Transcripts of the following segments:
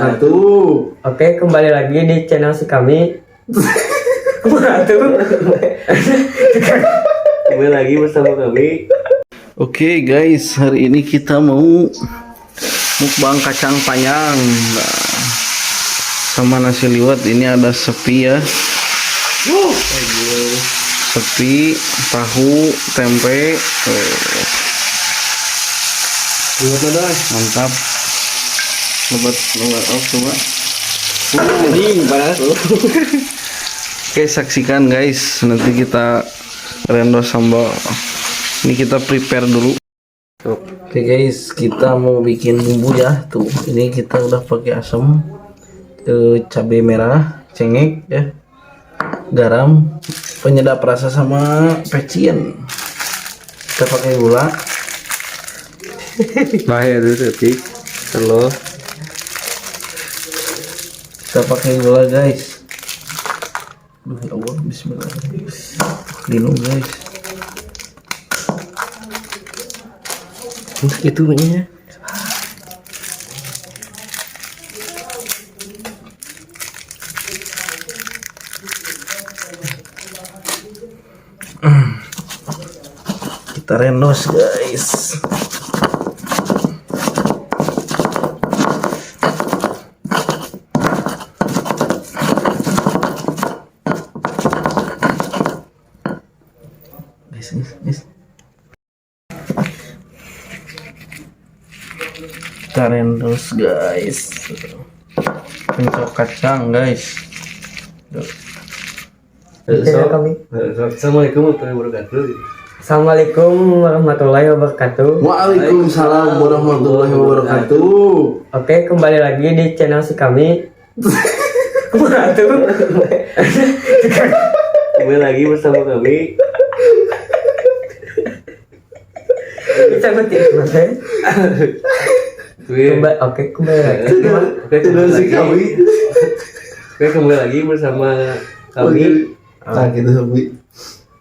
wabarakatuh. Oke, kembali lagi di channel si kami. Kembali lagi bersama kami. Oke guys, hari ini kita mau mukbang kacang panjang sama nasi liwet. Ini ada sepi ya, sepi, tahu, tempe. Mantap. Lebat, coba. Ini panas tuh. Oke, saksikan guys, nanti kita rendo sambal. Ini kita prepare dulu. Oke guys, kita mau bikin bumbu ya. Tuh, ini kita udah pakai asam, cabai merah, cengek ya, garam, penyedap rasa sama pecin. Kita pakai gula. Bahaya tuh tapi telur. Kita pakai gula guys. Duh, ya Allah, bismillah. Minum guys. Untuk itu nya. Kita rendos guys. Guys. Kita rendos guys. Pencok kacang guys. Channel kami. Assalamualaikum warahmatullahi wabarakatuh. Assalamualaikum warahmatullahi wabarakatuh. Waalaikumsalam warahmatullahi wabarakatuh. Oke, kembali lagi di channel si kami. Kembali lagi bersama kami. Bisa berarti mas. Oke, kembali lagi. Oke, kembali lagi bersama kami.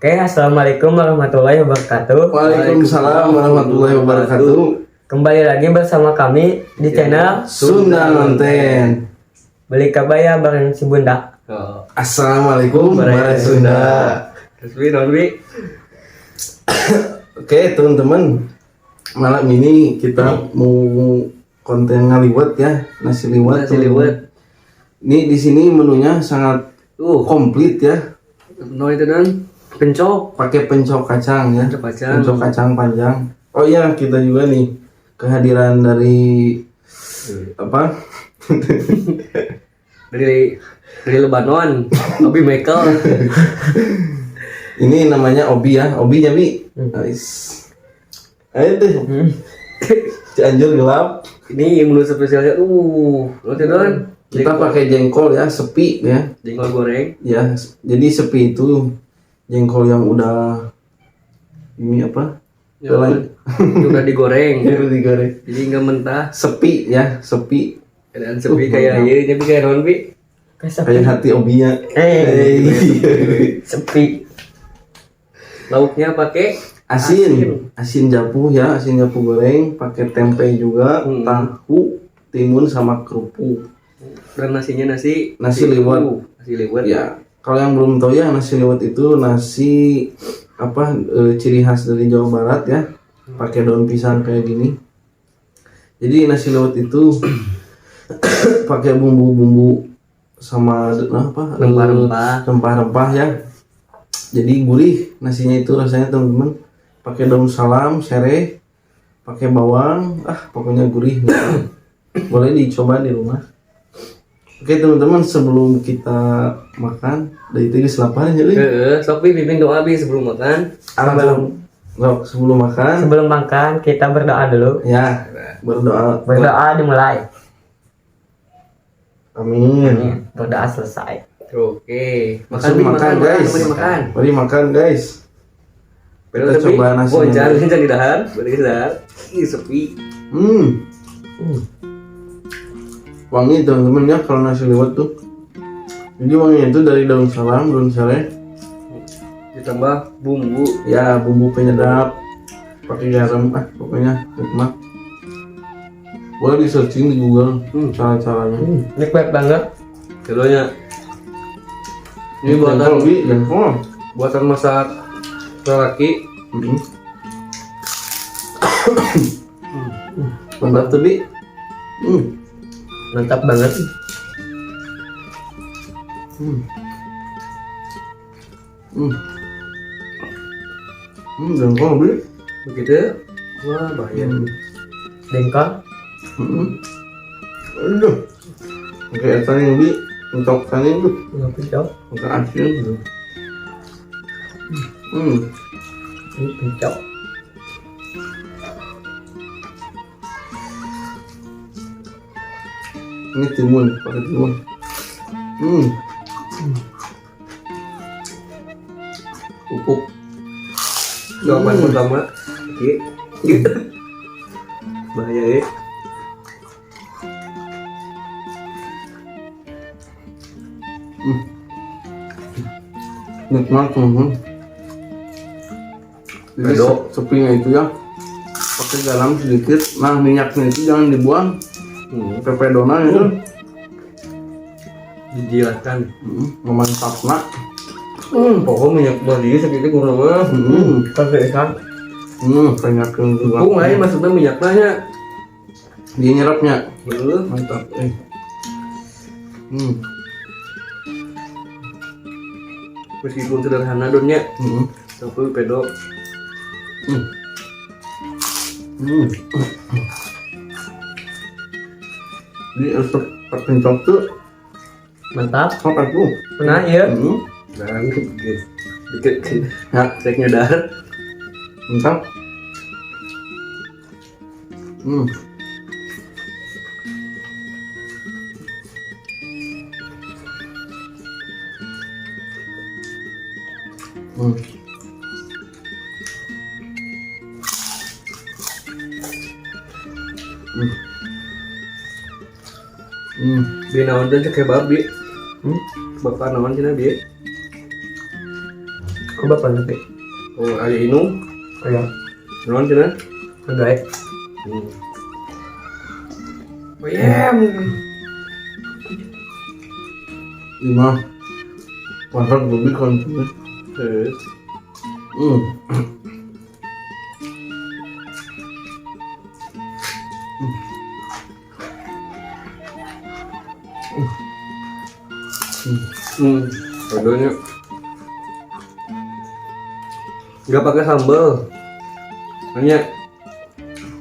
Oke, assalamualaikum warahmatullahi wabarakatuh. Waalaikumsalam warahmatullahi wabarakatuh. Kembali lagi bersama kami di channel Sunda Nonten. Beli Kabaya bareng si Bunda. Oh, Assalamualaikum warahmatullahi Sunda. Resmi Nonwi. Oke teman-teman, malam ini kita mau konten ngaliwet ya, nasi liwet. Nasi liwet. Ini di sini menunya sangat komplit ya. No itu dan pencok. Pakai pencok kacang ya. Pencok kacang. Pencok kacang panjang. Oh iya, kita juga nih kehadiran dari apa? dari Lebanon. Obi Michael. Ini namanya Obi ya, Obi Nyabi. Nice. Ayo deh. Cianjur gelap. Ini menu spesialnya. Lo dan Kita pakai jengkol ya, sepi ya. jengkol goreng. Ya, jadi sepi itu jengkol yang udah ini apa? Udah digoreng. Udah digoreng. Jadi nggak mentah. Sepi ya, sepi. Dan sepi kayak ini, tapi kayak non bi. Kayak hati Obinya. Sepi. Lauknya pakai asin japu ya, asin japu goreng, pakai tempe juga, tahu, timun sama kerupuk. Dan nasinya nasi liwet. Nasi liwet. Ya, kalau yang belum tahu ya, nasi liwet itu nasi apa ciri khas dari Jawa Barat ya. Pakai daun pisang kayak gini. Jadi nasi liwet itu pakai bumbu-bumbu sama apa? Rempah-rempah ya. Jadi gurih nasinya itu rasanya teman-teman. Pakai daun salam, serai, pakai bawang, pokoknya gurih. Boleh dicoba di rumah. Oke teman-teman, sebelum kita makan, dari itu selapan jadi. Sopi pimpin doa bi sebelum makan. Sebelum makan. Sebelum makan kita berdoa dulu. Ya, berdoa. Berdoa dimulai. Amin. Berdoa selesai. Oke. Makan guys. Mari makan guys. Kita coba nasinya. Jangan di dahar, balik ke dahar. Ih sepi. Wangi teman-teman ya kalau nasi liwet tuh. Jadi wanginya itu dari daun salam, daun serai. Ditambah bumbu. Ya, bumbu penyedap. Pakai garam, pokoknya nikmat. Boleh di searching di Google cara-caranya. Nikmat banget. Keduanya ini buatan masak lelaki. Mantap tuh Bi. Mantap banget. Jengkol Bi. Begitu. Wah bahaya. Dengkol. Aduh. Oke, tadi yang Bi, untuk tadi itu, Nggak pencok. oke asin. Ini pencok. Ini timun, pakai timun. Pupuk. Jawaban pertama. Oke. Bahaya ya. Nikmat teman-teman. Jadi Pedok. sepinya itu ya, pakai garam sedikit. Nah minyaknya itu jangan dibuang. Pepedona itu Dijilatkan. memantap nak. Pokok minyak bali segitu kurang mah. Pakai ikan. Penyakit juga. Bung lain maksudnya minyaknya. Dia nyerapnya. Heeh. Mantap. Meskipun sederhana donnya, tapi pedok. Ini resep pencok tuh Mantap. apa tuh? Pernah ya? Dan dikit ya cek nyadar. Mantap. Dia naon dan cek babi. Bapak naon cina dia. Kok bapak nanti? Oh ada inung. Oh ya. Naon cina. Enggak. Lima. Mantap lebih kan. Adonya nggak pakai sambal. Hanya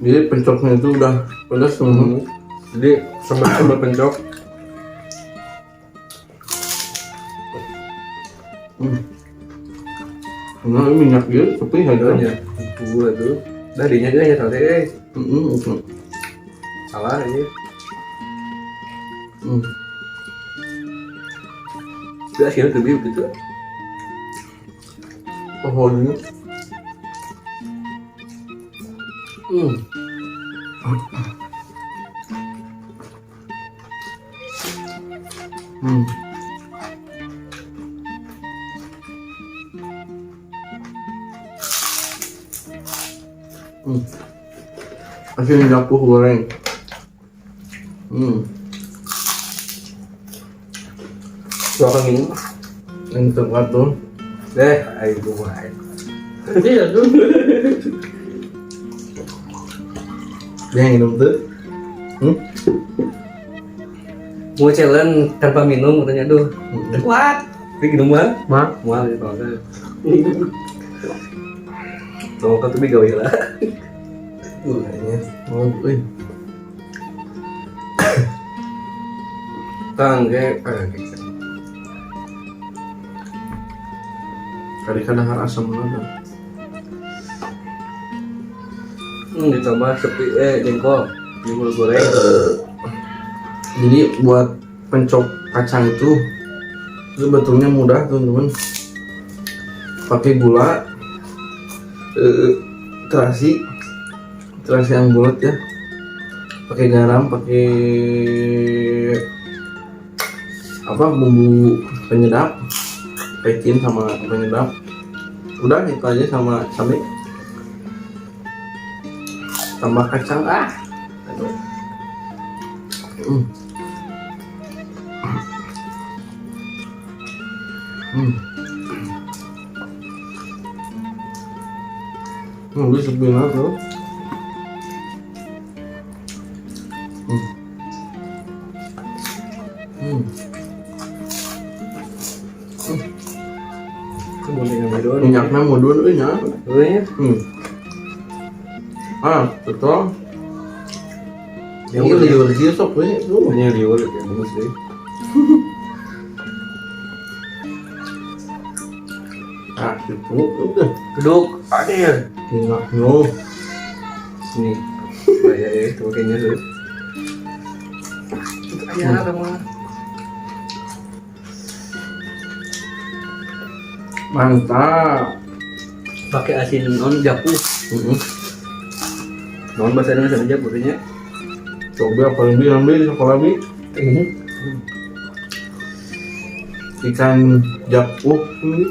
Jadi pencoknya itu udah pedas teman-teman. jadi sambal pencok. Nah ini minyak dia tapi harganya. Dua tuh. Darinya aja ya tadi. Salah aja. Sudah akhirnya lebih begitu. Oh ini. Akhirnya dapur goreng. Silakan minum. Yang terbuat tuh. Ayo mulai. Iya tuh. Dia yang minum tuh. Mau challenge tanpa minum katanya tuh. Kuat. Tapi minum mah. Mual ya kalau kan. Kalau kan tuh gawe lah. Kayaknya mau Tangge. kadang-kadang asam mana. Ditambah sepi jengkol goreng. Jadi buat pencok kacang itu sebetulnya mudah teman-teman. Pakai gula, terasi yang bulat ya. Pakai garam, pakai bumbu penyedap, pecin sama penyedap. Udah itu aja sama cabai. Tambah kacang. Aduh. Hmm. Bisa bilang tuh. Minyaknya mudun ini ya. Betul. Ini liur sih sok we. Ini liur ya bagus deh. Itu udah. Keduk, ada ya. Minyaknya. Sini. Bayar ya, tuh kayaknya tuh. Ayah kamu. Mantap. Pakai asin non japu. Non bahasa Indonesia japu katanya. Coba apa lebih ambil sekolah lebih. Ikan japu ini.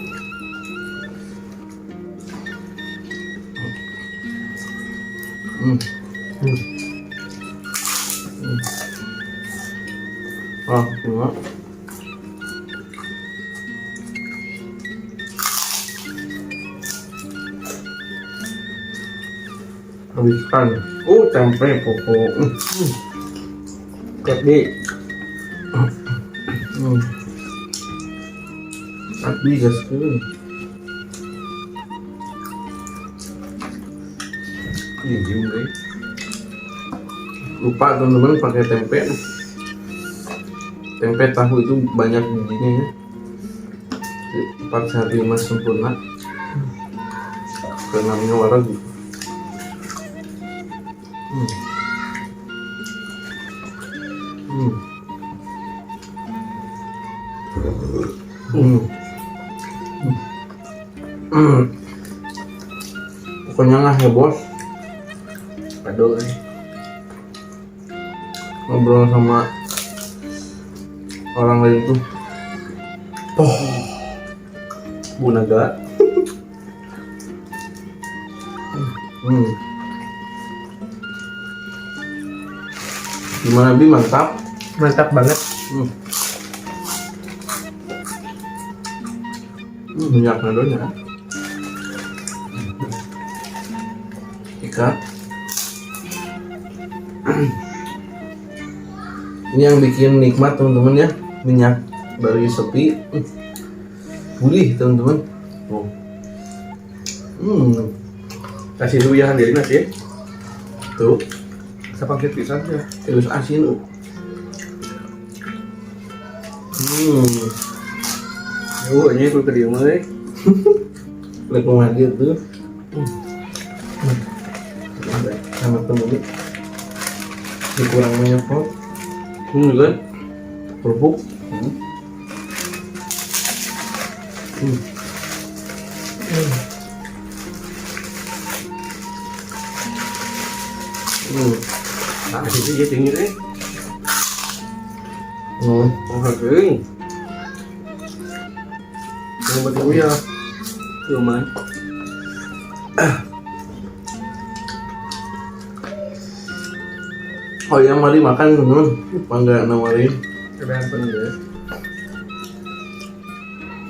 Enggak. Habiskan. Tempe pokok. Kopi. Tapi gas tuh. Ini juga. Lupa teman-teman pakai tempe. Tempe tahu itu banyak gizinya ya. 4 sehat 5 sempurna. Kenamnya warna gitu. Pokoknya lah ya bos. Aduh. Ngobrol sama orang lain tuh. Bunaga. Gimana Bi, mantap? Mantap banget. Minyak nadonya. Ikat. Ini yang bikin nikmat teman-teman ya, minyak dari sepi. Gurih teman-teman. Kasih dulu ya sendiri nasi. Tuh, Saya pakai pisang ya. terus asin. Ini itu ke dia mulai. Lengkungan gitu. Sama temen dikurang banyak kok. Kan? Kerupuk. Nah, itu dia tinggi deh. Oh, Kering. Yang betul ya. Cuman. oh ya mari makan teman. Bangga nawarin. Kebanyakan penuh ya.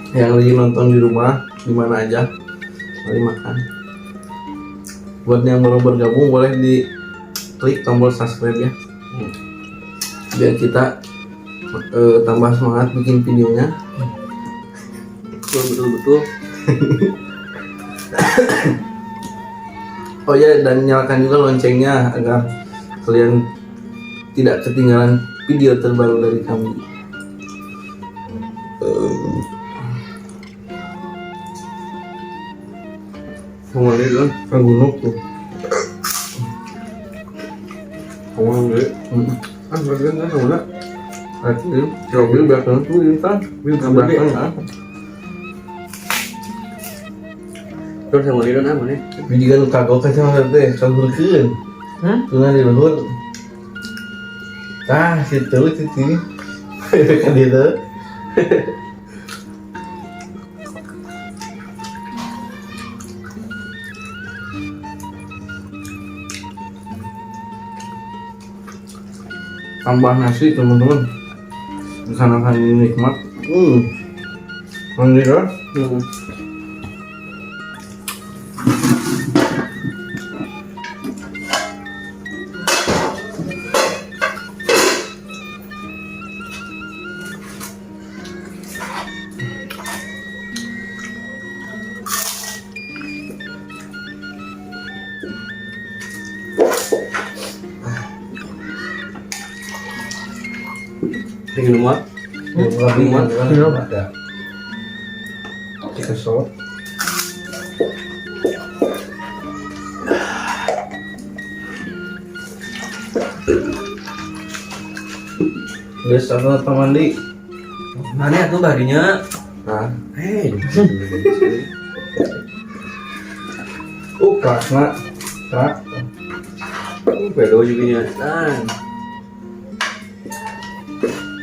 Yang lagi nonton di rumah, di mana aja, mari makan. Buat yang baru bergabung boleh di klik tombol subscribe ya, biar kita tambah semangat bikin videonya. Betul. Oh ya, dan nyalakan juga loncengnya agar kalian tidak ketinggalan video terbaru dari kami. Kemana itu kan? Gunung tuh. Kemana dulu? Bagian kan kemana? Aduh, coba belakang tuh intan. Belakang ah. Terus yang mana itu mana? Bijikan kagok kacang teh, kagok keun. Tuna di luhur. Tah, situ. Kan itu. tambah nasi teman-teman. Kesanakan ini nikmat. Mandi kan? Tinggi nomor. Nomor. Ada. Chicken salad. Biasa atau mandi. Mana tuh barinya? Nah, keras nak, keras. Pedo juga nya. Kan.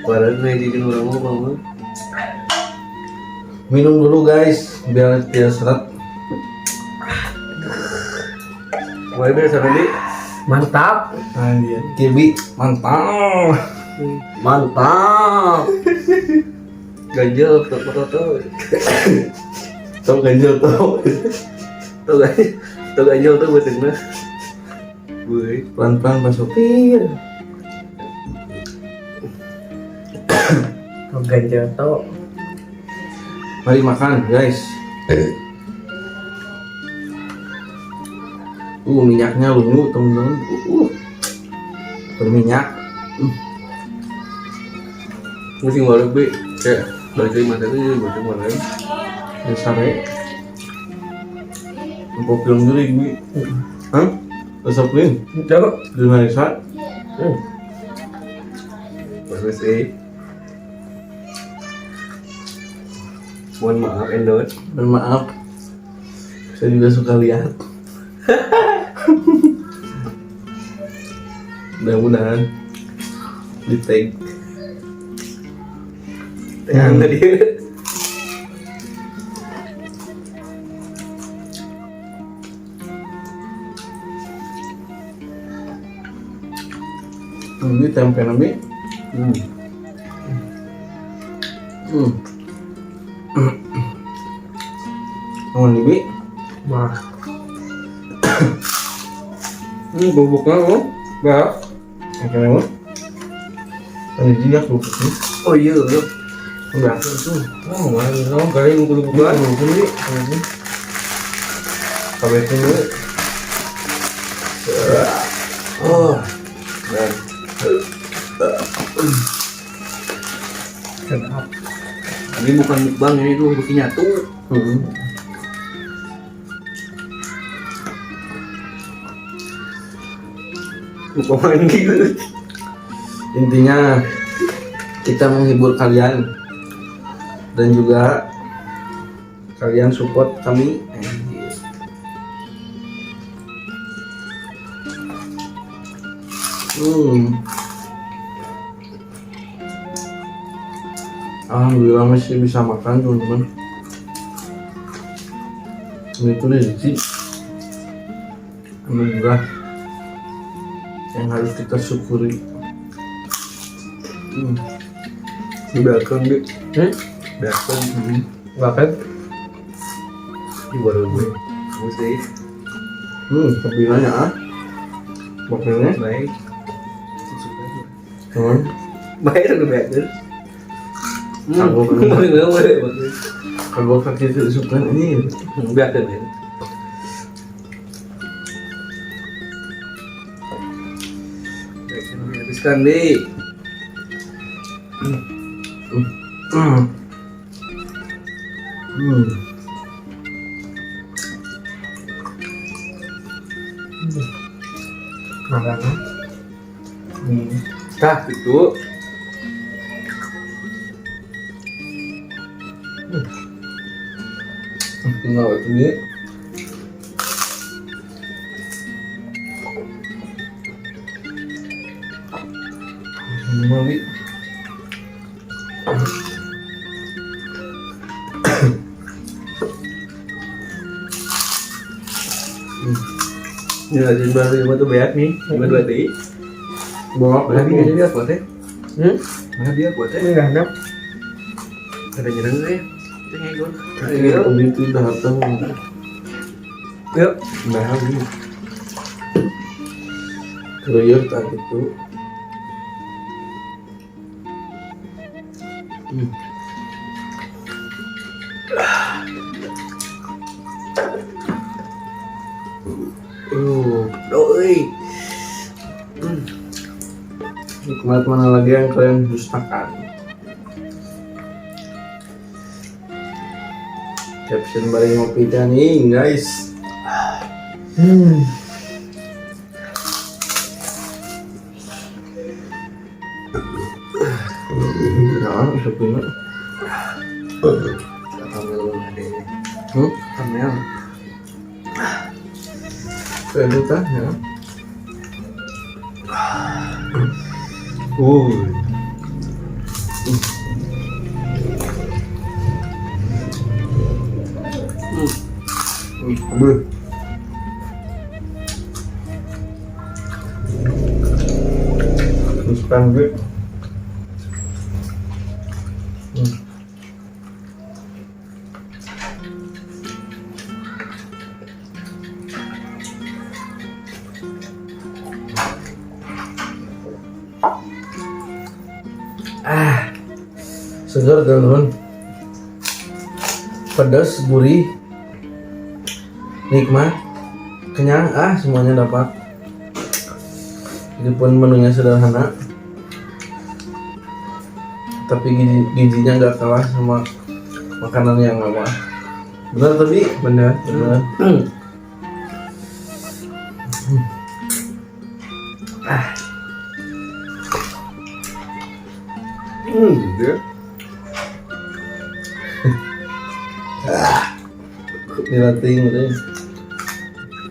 Padahal nih di orang mau. Minum dulu guys, biar tidak seret. Boleh biasa tadi. Mantap. Anjir, kibi, mantap. Mantap. Ganjel foto-foto. Tau ganjil tau. Tuh ganjel tuh buat ini. Woi, Pelan-pelan Pak Sopir. Ganjel tau. Mari makan guys. Minyaknya lunyu teman-teman. Berminyak. musim balik be. Kayak balik lagi mata tuh balik kemarin. Sare. Empok film dulu ini. Hah? Resepin. Coba. Dinarisa. Bagus sih. Mohon maaf Endot. Dan maaf. Saya juga suka lihat. Mudah-mudahan di tag. Yang tadi. Ini tempe nabi. Kamu nabi. Wah. Ini bubuknya loh. Bah. Oke memang. Ini dia bubuknya. Oh iya. Udah itu. Oh mana kali mau bubuk kan? Ini. Sampai sini. Oh. Dan Sedap. ini bukan mukbang ini tuh bikin nyatu. Mukbang gitu. Intinya kita menghibur kalian dan juga kalian support kami. Alhamdulillah masih bisa makan teman-teman. Ini tuh rezeki. Alhamdulillah yang harus kita syukuri. Di belakang deh. Belakang. Bahkan Di baru gue. Musik. Kebinanya Makanya Baik. teman. Baik udah better. Aku Nggak boleh. kalau kaki itu suka ini. Better ya. Habiskan deh. makanan. Tah itu. Tinggal itu dia. Mali. Ini aja baru lima tuh banyak nih. Lima dua tadi. Bawa Mana dia dia kuat teh? Mana dia kuat teh? Enggak ada. Ada nyerang ya? Itu ngegol. Ayo, begitu datang. Yuk. Nah, ini. Keroyok tak itu. Doi. Nikmat mana lagi yang kalian dustakan? Caption bareng ngopi nih guys. Nah, sepinya. Kamel ada. Kamel. Kayak gitu kan ya. Ambil. Terus gue. Segar teman-teman, pedas, gurih, nikmat, kenyang, semuanya dapat. Ini pun menunya sederhana, tapi gizinya nggak kalah sama makanan yang lama. Benar tadi? Bener. Benar. Dia. Dilatih udah.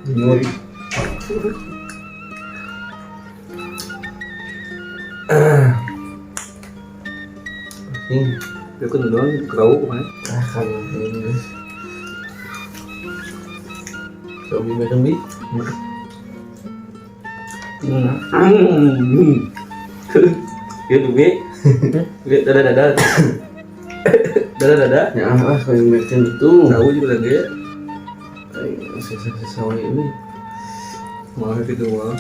Nyuri. Dia kan doang kerau kemana? Kan ini guys. Coba makan bi. Ya tuh bi. Lihat dada. Dada. Ya kayak makan itu. Tahu juga lagi ya. Sisa ini. Mau itu mah.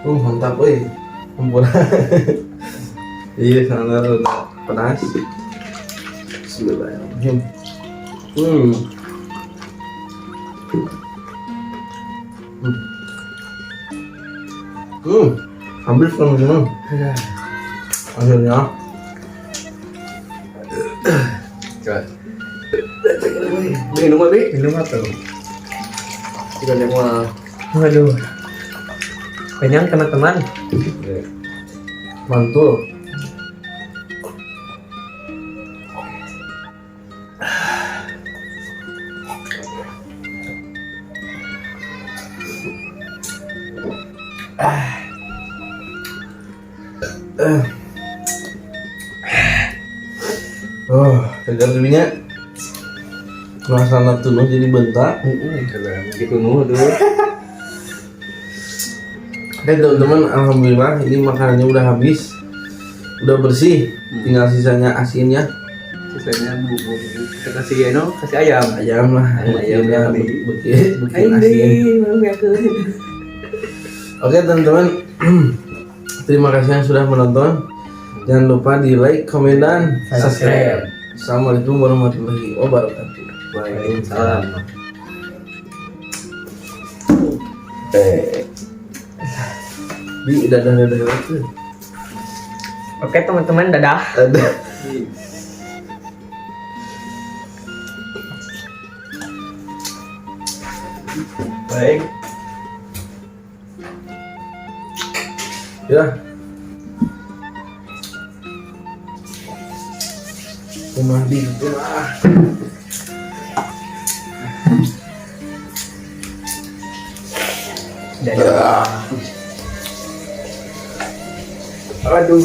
Mantap weh. Ampun. Iya, sangat panas. Bismillahirrahmanirrahim. Habis teman-teman. Akhirnya. Minum apa? Minum apa? Kita yang mau. Waduh. Kenyang teman-teman. Mantul. Segar dulunya. Suasana tuh jadi bentak. Gitu nuh tuh. Oke teman-teman, alhamdulillah ini makanannya udah habis, udah bersih, tinggal sisanya asinnya. Sisanya bumbu kita kasih kasih ayam. Ayam lah, Ayamnya bikin asin. Oke teman-teman, terima kasih yang sudah menonton. Jangan lupa di like, komen, dan subscribe. Assalamualaikum warahmatullahi wabarakatuh. Waalaikumsalam. Di dadah tuh. Oke teman-teman, dadah. Ada. Baik. Ya. Rumah di rumah. Dadah. Aduh.